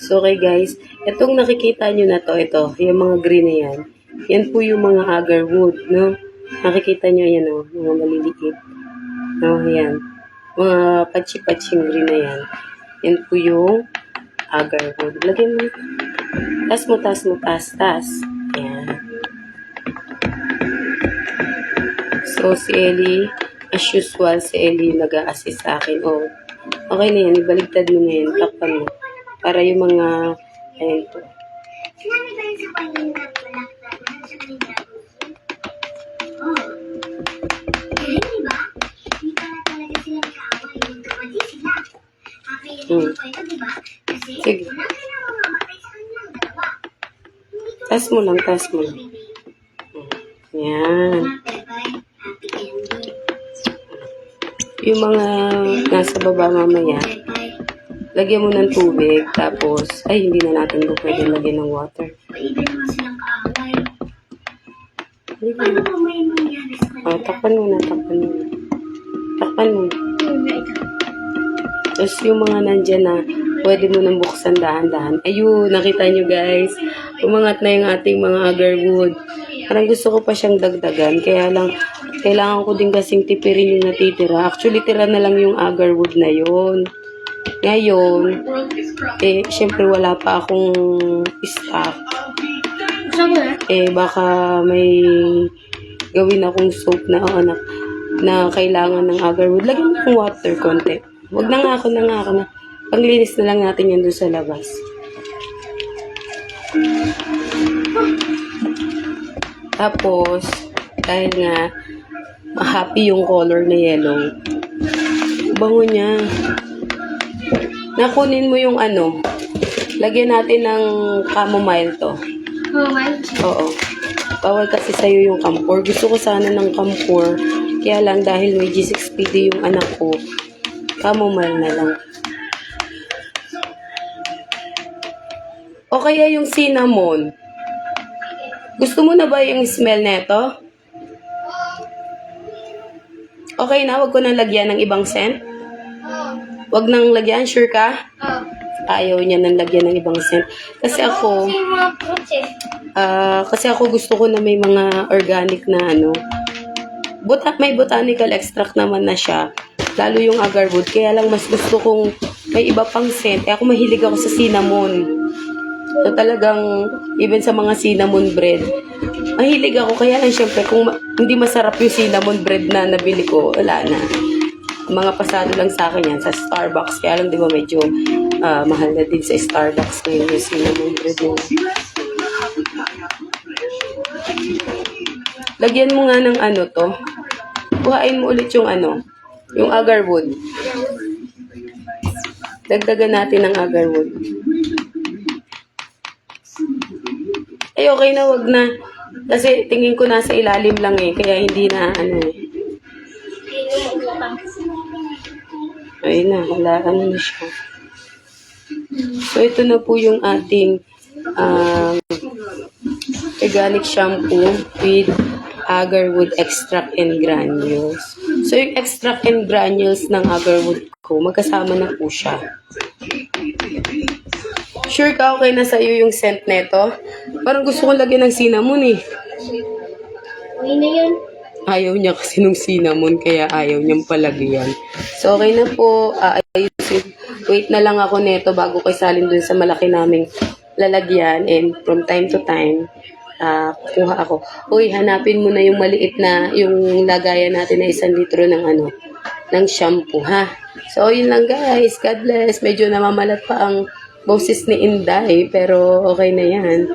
So, okay guys, itong nakikita nyo na to, ito, yung mga green na yan, yan po yung mga agarwood, no? Nakikita nyo yan, no? Mga maliliit. No, yan. Mga patsi-patsying green na yan. Yan po yung agarwood. Lagyan mo. Tas. Yan. So, si Ellie, as usual, si Ellie nag-a-assist sa akin. Oh, okay na yan. Ibaligtad mo na yan. Takpan mo. Para yung mga, ayun po. Sinabi ba yun sa kanina na balaktan na sa kanina? Oo. Kaya di ba? Hindi pa na talaga sila nag-aaway. Magkawali sila. Kaya yung kwento, di ba? Kasi Sige. wala ka na mamamatay sa kanilang dalawa. Tas mo lang. Yan. Happy ending. Yung mga nasa baba mamaya, lagyan mo ng tubig, tapos, ay, hindi na natin po pwede lagyan ng water. Paiba naman silang kaaway. Hindi Paano na. ba may mangyari sa kanila? Oh, takpan mo na. Takpan mo. Tapos yung mga nandyan na, pwede mo nang buksan dahan-dahan. Ayun, nakita nyo guys, umangat na yung ating mga agarwood. Parang gusto ko pa siyang dagdagan, kaya lang, kailangan ko din kasing tipirin yung natitira. Actually, tira na lang yung agarwood na yun. Ngayon, syempre wala pa akong stock. Baka may gawin akong soap na kailangan ng agarwood. Lagyan mo ng water konti. Huwag na nga ako na. Panglinis na lang natin yan doon sa labas. Tapos, dahil nga happy yung color na yellow, bango niya. Nakunin mo yung lagyan natin ng chamomile to. Oo. Bawal kasi sa'yo yung camphor. Gusto ko sana ng camphor. Kaya lang dahil may G6PD yung anak ko, chamomile na lang. O kaya yung cinnamon. Gusto mo na ba yung smell neto? Okay na, wag ko nang lagyan ng ibang scent? Wag nang lagyan, sure ka? Ayaw niya nang lagyan ng ibang scent. Kasi ako, gusto ko na may mga organic na may botanical extract naman na siya. Lalo yung agarwood. Kaya lang mas gusto kong may iba pang scent. Ako mahilig ako sa cinnamon. So talagang, even sa mga cinnamon bread, mahilig ako. Kaya lang syempre, kung hindi masarap yung cinnamon bread na nabili ko, wala na. Mga pasado lang sa akin yan sa Starbucks. Kaya lang, di ba, medyo mahal na din sa Starbucks ngayon yung cinnamon bread yun. Lagyan mo nga ng to. Kuhain mo ulit yung yung agarwood. Dagdagan natin ng agarwood. Ay, okay na, wag na. Kasi tingin ko nasa ilalim lang kaya hindi na Ay na, wala na siya. So, ito na po yung ating organic shampoo with agarwood extract and granules. So, yung extract and granules ng agarwood ko, magkasama na po siya. Sure ka okay na sa'yo yung scent neto? Parang gusto kong lagyan ng cinnamon Okay na yun. Ayaw niya kasi nung cinnamon, kaya ayaw niyang palagyan. So, okay na po. Ayusin. Wait na lang ako neto bago ko isalin dun sa malaki naming lalagyan. And from time to time, kuha ako. Uy, hanapin mo na yung maliit na, yung lagayan natin na 1 litro ng ng shampoo, ha? So, yun lang guys. God bless. Medyo namamalat pa ang boses ni Inday, pero okay na yan.